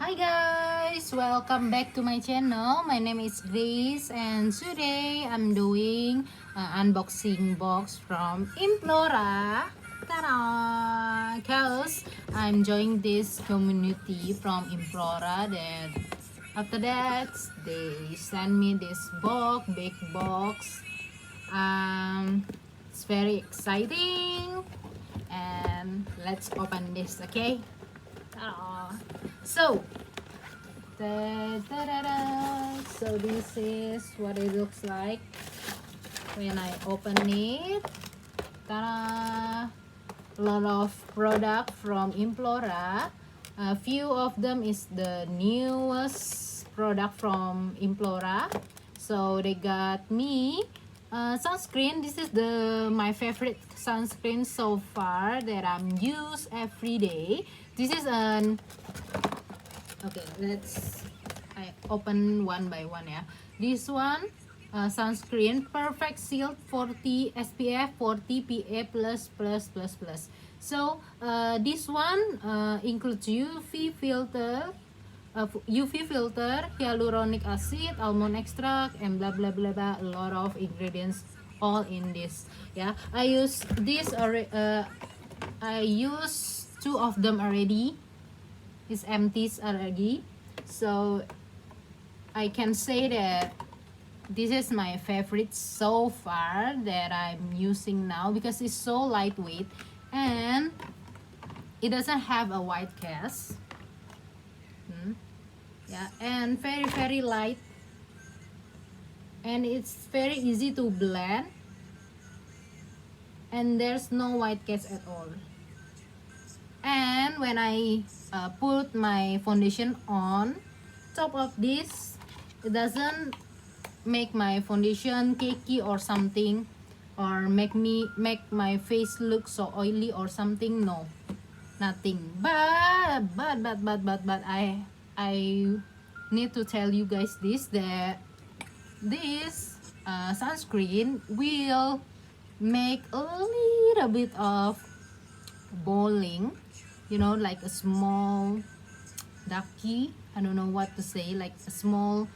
Hi guys, welcome back to my channel. My name is Grace and today I'm doing unboxing box from Implora. Ta-da! Cause I'm joining this community from Implora. Then after that they send me this big box. It's very exciting and let's open this, okay? Ta-da! So so this is what it looks like when I open it. Ta-da! A lot of product from Implora. A few of them is the newest product from Implora. So they got me sunscreen. This is my favorite sunscreen so far that I'm use every day. This is an okay, I open one by one, yeah. This one sunscreen perfect shield 40 SPF 40 PA plus. So this one includes UV filter, hyaluronic acid, almond extract, and blah blah blah blah. A lot of ingredients all in this. Yeah, I use this already. I use two of them already. It's empty already, so I can say that this is my favorite so far that I'm using now because it's so lightweight and it doesn't have a white cast. Yeah, and very light, and it's very easy to blend, and there's no white cast at all. And when I put my foundation on top of this, it doesn't make my foundation cakey or something, or make my face look so oily or something. No, nothing. But I need to tell you guys that this sunscreen will make a little bit of bowling, like a small ducky. I don't know what to say, like a small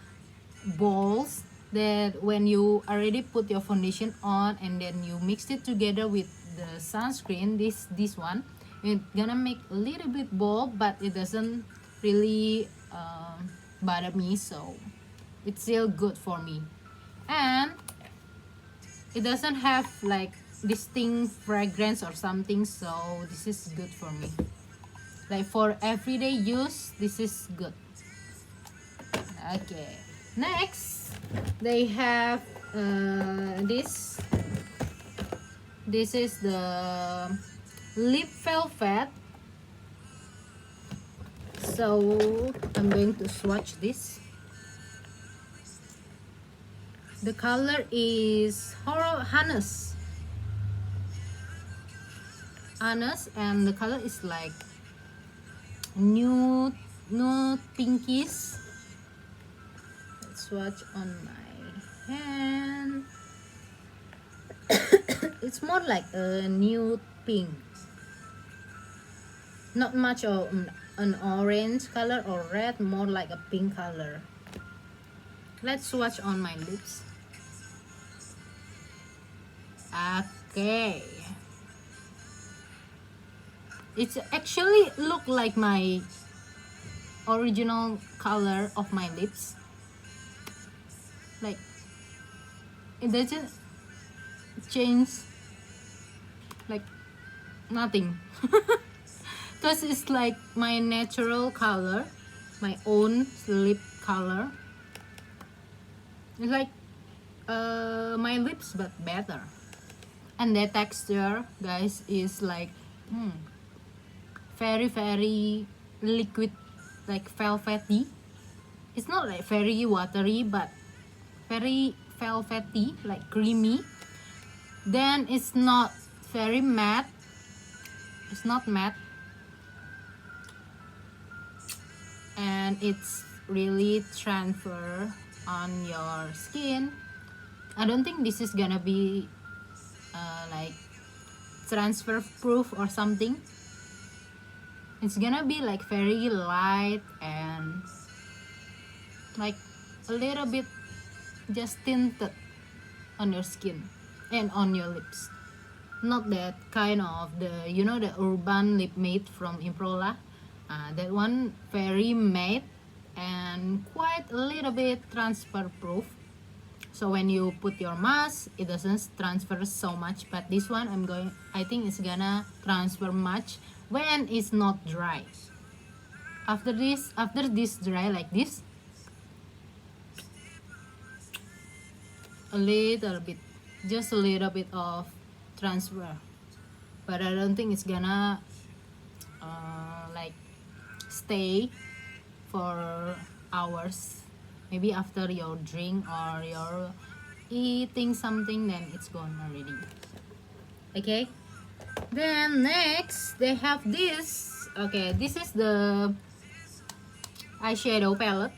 balls that when you already put your foundation on and then you mix it together with the sunscreen, this one, it's gonna make a little bit ball, but it doesn't really bother me, so it's still good for me. And it doesn't have like distinct fragrance or something, so this is good for me. Like for everyday use, this is good. Okay, next they have this is the lip velvet. So I'm going to swatch this. The color is anise, and the color is like nude pinkish. Let's swatch on my hand. It's more like a nude pink, not much of an orange color or red, more like a pink color. Let's swatch on my lips. Okay, it's actually look like my original color of my lips. Like it doesn't change, like nothing. Because it's like my natural color, my own lip color. It's like my lips but better. And the texture, guys, is like very liquid, like velvety. It's not like very watery, but very velvety, like creamy. Then it's not very matte. It's not matte, and it's really transfer on your skin. I don't think this is gonna be like transfer proof or something. It's gonna be like very light and like a little bit just tinted on your skin and on your lips. Not that kind of the, you know, the urban lip matte from Implora. That one very matte and quite a little bit transfer proof. So when you put your mask, it doesn't transfer so much. But this one, I think it's gonna transfer much when it's not dry. After this dry like this, a little bit, just a little bit of transfer, but I don't think it's gonna like stay for hours. Maybe after your drink or you're eating something, then it's gone already. Okay, then next they have this. Okay, this is the eyeshadow palette.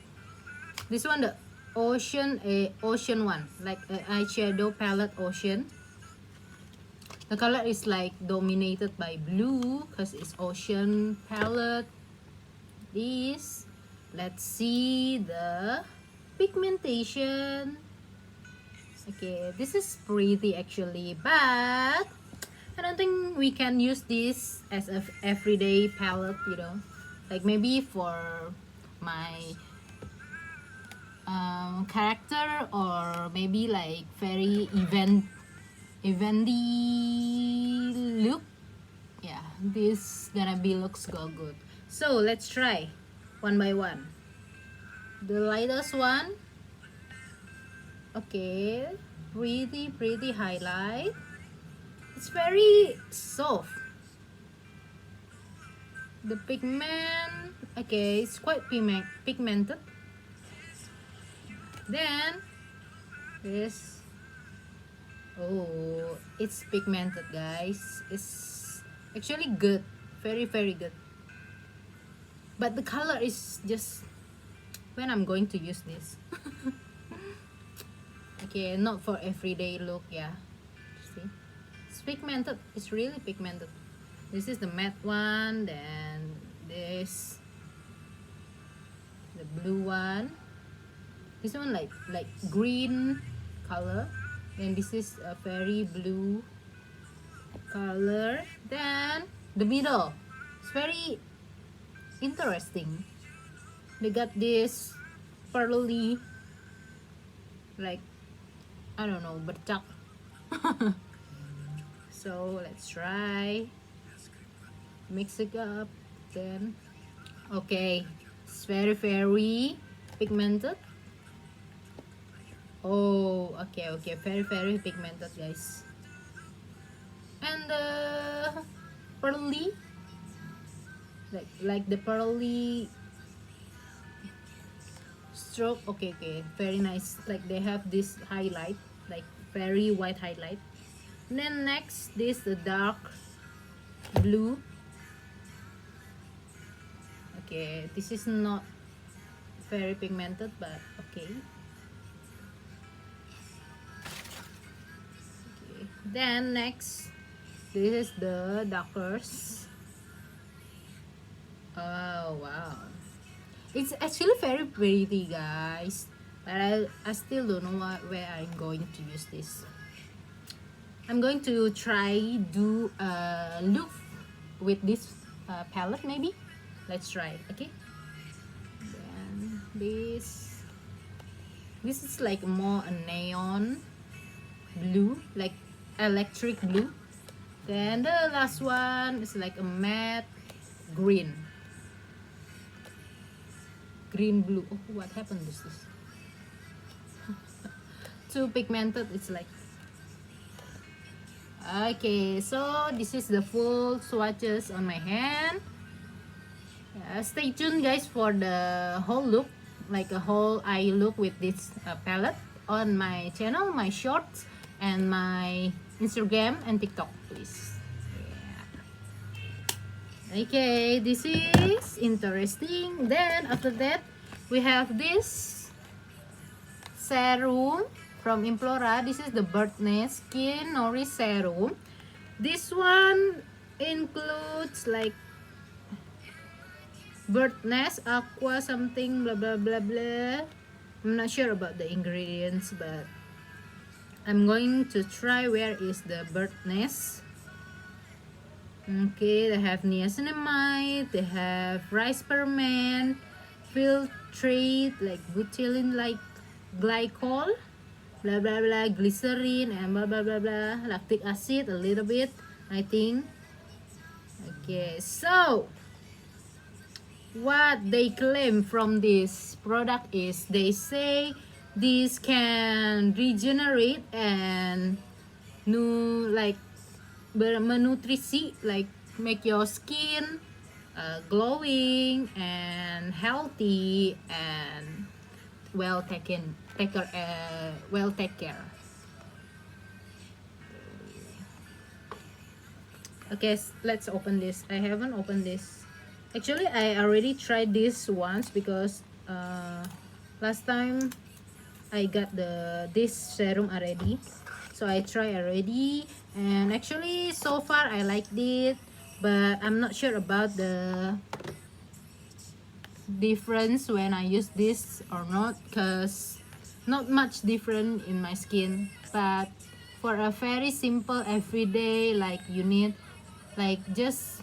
This one, the ocean one, like eyeshadow palette ocean. The color is like dominated by blue because it's ocean palette. This, let's see the pigmentation. Okay, this is pretty actually, but I don't think we can use this as a everyday palette, you know, like maybe for my character, or maybe like very eventy look. Yeah, this gonna be looks go good. So let's try one by one. The lightest one. Okay, pretty highlight. It's very soft. The pigment, okay, it's quite pigmented. Then this, oh, it's pigmented, guys. It's actually good, very good. But the color is just when I'm going to use this. Okay, not for everyday look. Yeah, see, it's pigmented. It's really pigmented. This is the matte one. Then this, the blue one. This one like green color. Then this is a very blue color. Then the middle, it's very interesting. They got this pearly, like, I don't know, bercak. So let's try, mix it up. Then okay, it's very pigmented. Oh, okay, very pigmented, guys. And the pearly, like the pearly stroke. Okay, very nice. Like they have this highlight, like very white highlight. And then next, this the dark blue. Okay, this is not very pigmented, but okay. Then next, this is the darkers. Oh wow, it's actually very pretty, guys, but I still don't know where I'm going to use this. I'm going to try do a look with this palette maybe. Let's try, okay. Then this is like more a neon blue, like electric blue. Then the last one is like a matte green blue. Oh, what happened to this? Too pigmented, it's like. Okay, so this is the full swatches on my hand. Stay tuned, guys, for the whole look, like a whole eye look with this palette on my channel, my shorts, and my Instagram and TikTok, please. Yeah. Okay, this is interesting. Then after that, we have this serum from Implora. This is the Birdnest Skin Nourish Serum. This one includes like bird nest aqua something blah blah blah blah. I'm not sure about the ingredients, but I'm going to try. Where is the bird nest? Okay, they have niacinamide, they have rice perlman, filtrate like butylene like glycol, blah blah blah, glycerin, and blah blah blah blah, lactic acid a little bit, I think. Okay, so what they claim from this product is they say this can regenerate and new like bernutrisi, like make your skin glowing and healthy and well take care. Okay, let's open this. I haven't opened this. Actually, I already tried this once because last time I got this serum already, so I tried already, and actually so far I liked it, but I'm not sure about the difference when I use this or not, because not much different in my skin. But for a very simple everyday, like you need like just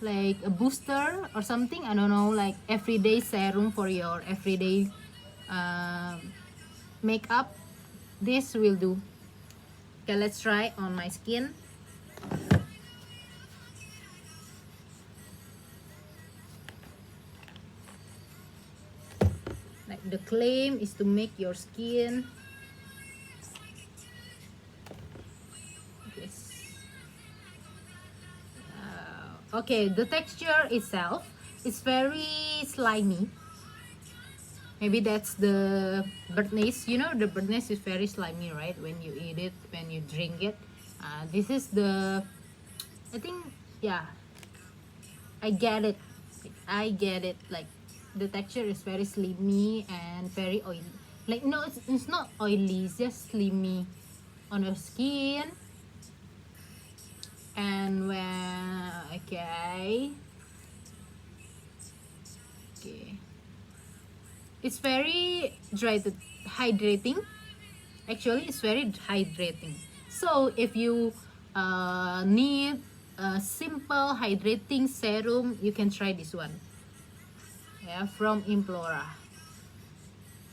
like a booster or something, I don't know, like everyday serum for your everyday makeup, this will do. Okay, let's try on my skin. Like the claim is to make your skin okay, the texture itself is very slimy. Maybe that's the bird nest. You know, the bird nest is very slimy, right? When you eat it, when you drink it. This is the, I think, yeah, I get it. I get it. Like the texture is very slimy and very oily. Like no, it's not oily. It's just slimy on your skin. And when okay, it's very hydrating. Actually, it's very hydrating. So if you need a simple hydrating serum, you can try this one. Yeah, from Implora.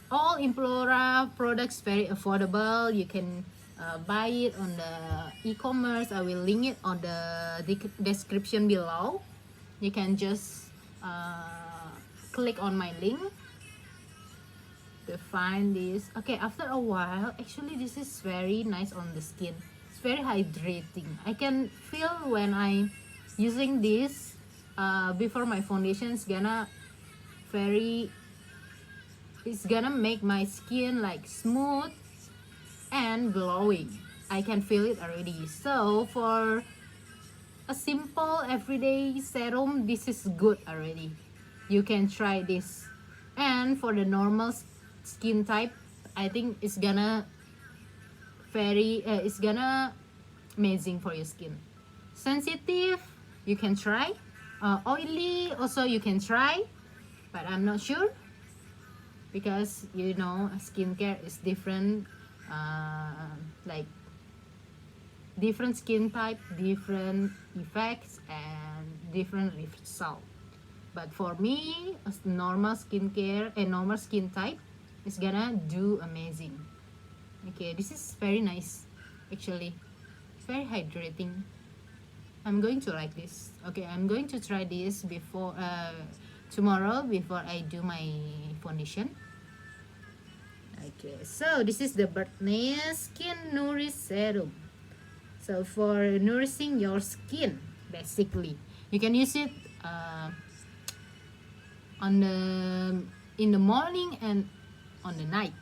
All Implora products very affordable. You can buy it on the e-commerce. I will link it on the description below. You can just click on my link to find this. Okay, after a while, actually this is very nice on the skin. It's very hydrating. I can feel when I using this before my foundation is gonna make my skin like smooth and glowing. I can feel it already. So for a simple everyday serum, this is good already. You can try this. And for the normal skin type, I think it's gonna amazing for your skin. Sensitive, you can try. Oily also you can try, but I'm not sure, because you know skincare is different, like different skin type, different effects and different result. But for me, a normal skincare, a normal skin type is gonna do amazing. Okay, this is very nice actually. It's very hydrating. I'm going to like this. Okay, I'm going to try this before tomorrow before I do my foundation. Okay, so this is the Bird Nest Skin Nourish Serum. So for nourishing your skin, basically, you can use it in the morning and on the night.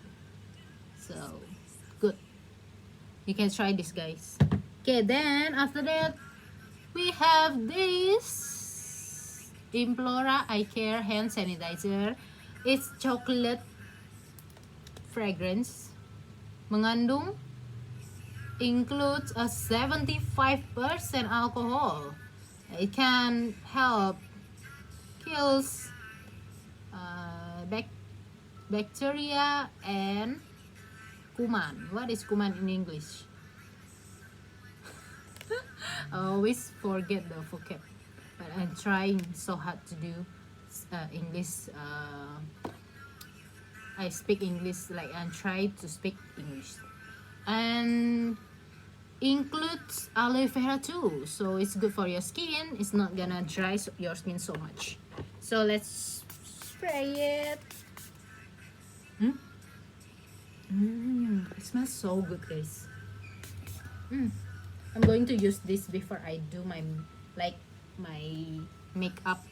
So good. You can try this, guys. Okay, then after that, we have this Implora Eye Care Hand Sanitizer. It's chocolate fragrance. Mengandung includes a 75% alcohol. It can help kills bacteria and kuman. What is kuman in English? I always forget the vocab, but I'm trying so hard to do English. I speak English, like I'm trying to speak English, and includes aloe vera too, so it's good for your skin. It's not gonna dry your skin so much. So let's spray it. It smells so good, guys. I'm going to use this before I do my makeup,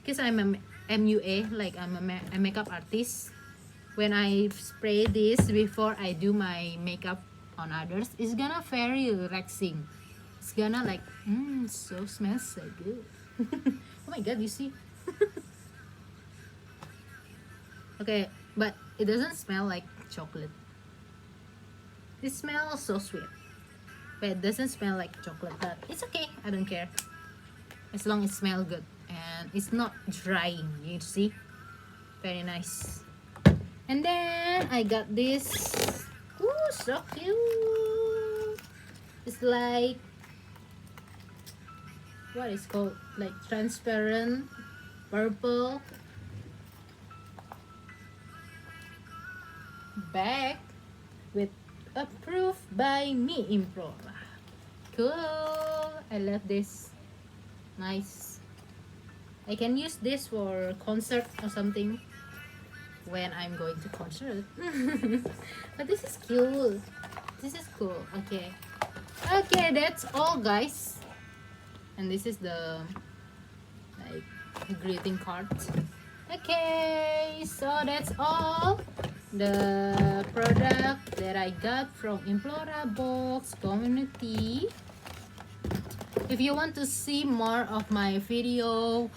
because I'm a MUA, like I'm a makeup artist. When I spray this before I do my makeup on others, it's gonna very relaxing. It's gonna like so smells so good. Oh my god, you see. Okay, but it doesn't smell like chocolate. It smells so sweet, but it doesn't smell like chocolate. But it's okay, I don't care, as long as it smells good and it's not drying. You see, very nice. And then I got this. Ooh, so cute. It's like, what is called, like transparent purple bag with approved by me, Implora. Cool. I love this. Nice. I can use this for concert or something when I'm going to concert. But this is cool. This is cool. Okay, that's all, guys. And this is the like greeting card. Okay, so that's all the product that I got from Implora box community. If you want to see more of my video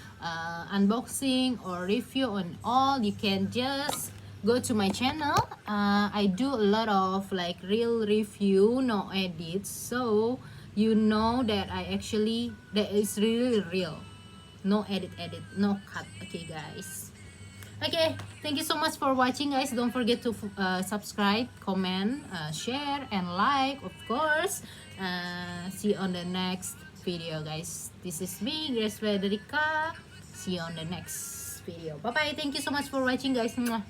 unboxing or review on all, you can just go to my channel. I do a lot of like real review, no edits, so you know that that is really real, no edit, no cut. Okay, guys. Okay, thank you so much for watching, guys. Don't forget to subscribe, comment, share, and like, of course. See you on the next video, guys. This is me, Gracefrederica. See you on the next video. Bye bye. Thank you so much for watching, guys. Mwah.